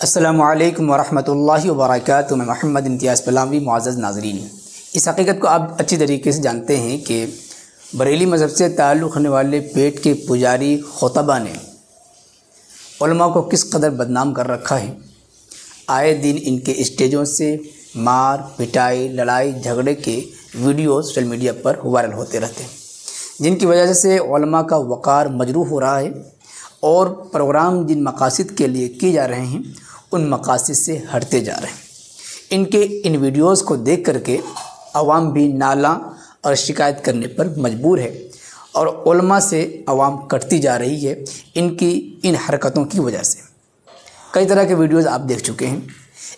अस्सलामुअलैकुम वरहमतुल्लाहि वबरकातुहू। मैं मोहम्मद इम्तियाज़ पहलवी। मुअज़्ज़ज़ नाज़रीन, इस हकीकत को आप अच्छी तरीके से जानते हैं कि बरेली मज़हब से ताल्लुक़ रखने वाले पेट के पुजारी खुतबा ने उलमा को किस कदर बदनाम कर रखा है। आए दिन इनके स्टेजों से मार पिटाई लड़ाई झगड़े के वीडियो सोशल मीडिया पर वायरल होते रहते हैं, जिनकी वजह से उलमा का वक़ार मजरूह हो रहा है और प्रोग्राम जिन मकासद के लिए किए जा रहे हैं उन मकासद से हटते जा रहे हैं। इनके इन वीडियोस को देख करके अवाम भी नाला और शिकायत करने पर मजबूर है और उलमा से अवाम कटती जा रही है इनकी इन हरकतों की वजह से। कई तरह के वीडियोस आप देख चुके हैं।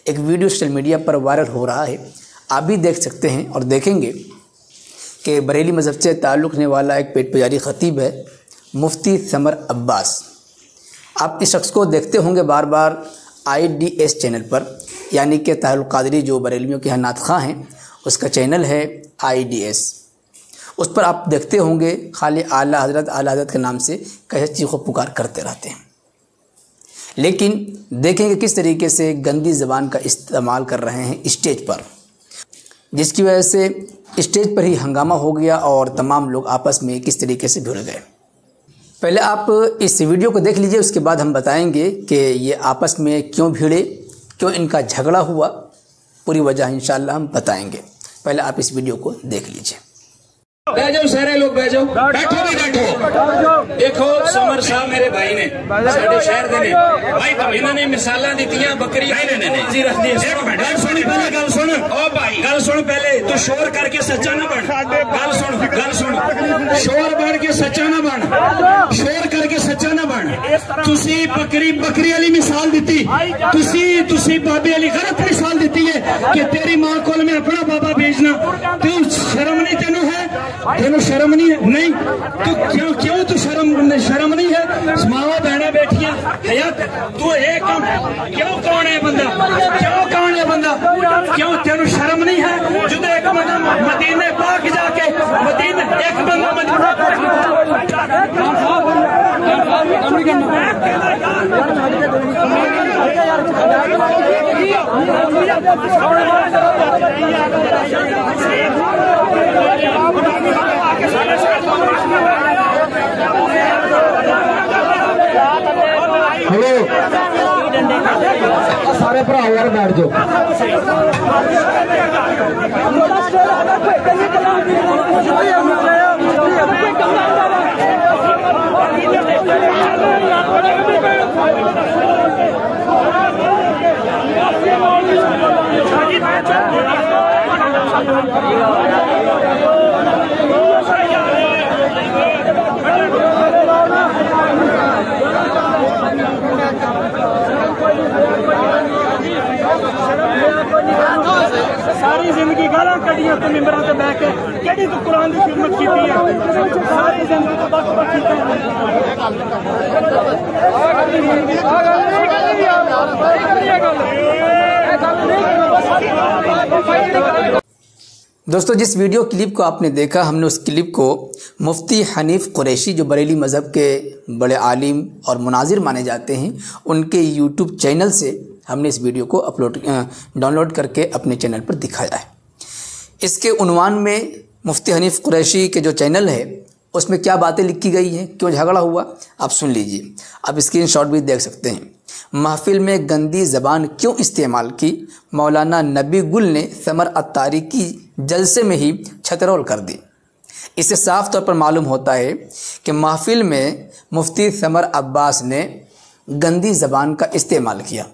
एक वीडियो सोशल मीडिया पर वायरल हो रहा है, आप भी देख सकते हैं और देखेंगे कि बरेली मज़हब से ताल्लुक़ रखने वाला एक पेट पुजारी ख़तीब है, मुफ्ती समर अब्बास। आप इस शख्स को देखते होंगे बार बार IDS चैनल पर, यानी कि तारुल कादरी जो बरेलियों के यहाँ नातख़ा हैं उसका चैनल है IDS। उस पर आप देखते होंगे खाली आला हज़रत के नाम से कैसे चीखो पुकार करते रहते हैं। लेकिन देखेंगे किस तरीके से गंदी ज़बान का इस्तेमाल कर रहे हैं स्टेज पर, जिसकी वजह से स्टेज पर ही हंगामा हो गया और तमाम लोग आपस में किस तरीके से भिड़ गए। पहले आप इस वीडियो को देख लीजिए, उसके बाद हम बताएंगे कि ये आपस में क्यों भिड़े, क्यों इनका झगड़ा हुआ, पूरी वजह इंशाअल्लाह हम बताएंगे। पहले आप इस वीडियो को देख लीजिए। बैठ जाओ सारे लोग, बैठ जाओ, बैठो भी बैठो। देखो समर साहब मेरे भाई ने साढ़े शहर दे ने भाई तो इन्होंने मिसालां दित्तियां बकरी जी रख दी। गल सुन पहले, गल सुन ओ भाई, गल सुन पहले। तू शोर करके सच्चा ना बन। गल सुन, गल सुन। शोर बन के सच्चा ना बन, शोर करके सच्चा ना बन। तुसी बकरी वाली मिसाल दी, तुसी बाबे वाली गलत मिसाल दी है कि तेरी मां को मैं अपना बाबा भेजना। तू शर्म नहीं, तेनू है, तेनू शर्म नहीं है? नहीं तो क्यों तू शर्म नहीं है? मावा बहना बैठिया हयात तू एक क्यों कौन है बंदा, क्यों कौन है बंदा, क्यों तेनू शर्म नहीं है? जो एक बंदा मदीने पाक जाके मदीने एक बंदा हेलो सारे भरा यार बैठ जाओ। सारी जिंदगी गालां कढ़ियां ते मिंबरां ते बैठ के केड़ी तू कुरान दी खिदमत कीती है। सारी जिंदगी तो बक कीता। दोस्तों, जिस वीडियो क्लिप को आपने देखा, हमने उस क्लिप को मुफ्ती हनीफ कुरैशी जो बरेली मज़हब के बड़े आलिम और मुनाजिर माने जाते हैं उनके YouTube चैनल से हमने इस वीडियो को डाउनलोड करके अपने चैनल पर दिखाया है। इसके उन्वान में मुफ्ती हनीफ कुरैशी के जो चैनल है उसमें क्या बातें लिखी गई हैं, क्यों झगड़ा हुआ, आप सुन लीजिए। आप स्क्रीनशॉट भी देख सकते हैं। महफिल में गंदी ज़बान क्यों इस्तेमाल की, मौलाना नबी गुल ने समर अत्तारी की जलसे में ही छतरोल कर दी। इससे साफ तौर पर मालूम होता है कि महफिल में मुफ्ती समर अब्बास ने गंदी ज़बान का इस्तेमाल किया,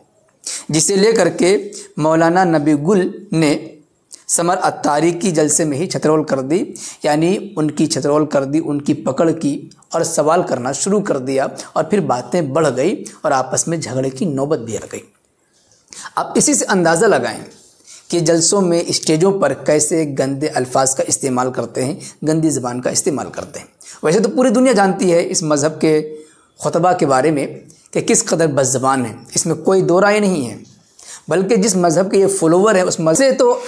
जिसे लेकर के मौलाना नबी गुल ने समर अत्तारी की जलसे में ही छतरोल कर दी, यानी उनकी छतरोल कर दी, उनकी पकड़ की और सवाल करना शुरू कर दिया और फिर बातें बढ़ गई और आपस में झगड़े की नौबत भी आ गई। आप इसी से अंदाज़ा लगाएं कि जलसों में स्टेजों पर कैसे गंदे अल्फाज का इस्तेमाल करते हैं, गंदी ज़बान का इस्तेमाल करते हैं। वैसे तो पूरी दुनिया जानती है इस मज़हब के खुतबा के बारे में कि किस कदर बदज़बान है, इसमें कोई दो राय नहीं है। बल्कि जिस मज़हब के ये फॉलोवर हैं उस मज़हब से तो,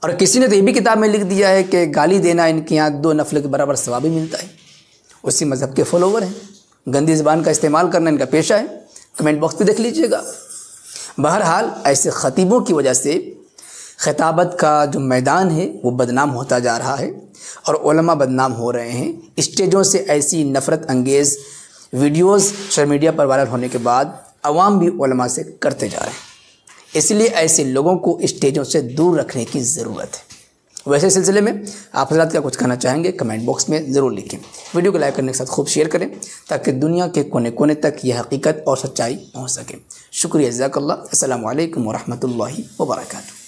और किसी ने तो ये भी किताब में लिख दिया है कि गाली देना इनके यहाँ 2 नफल के बराबर सवाब भी मिलता है। उसी मज़हब के फॉलोवर हैं, गंदी ज़बान का इस्तेमाल करना इनका पेशा है। कमेंट बॉक्स पे देख लीजिएगा। बहरहाल ऐसे ख़तीबों की वजह से खिताबत का जो मैदान है वो बदनाम होता जा रहा है और उलमा बदनाम हो रहे हैं। स्टेजों से ऐसी नफ़रत अंगेज़ वीडियोज़ सोशल मीडिया पर वायरल होने के बाद अवाम भी उलमा से करते जा रहे हैं। इसलिए ऐसे लोगों को स्टेजों से दूर रखने की ज़रूरत है। वैसे सिलसिले में आप हज़रात क्या कुछ कहना चाहेंगे कमेंट बॉक्स में ज़रूर लिखें। वीडियो को लाइक करने के साथ खूब शेयर करें ताकि दुनिया के कोने कोने तक यह हकीकत और सच्चाई पहुँच सके। शुक्रिया, जज़ाकल्लाह। अस्सलामु अलैकुम व रहमतुल्लाहि व बरकातुहू।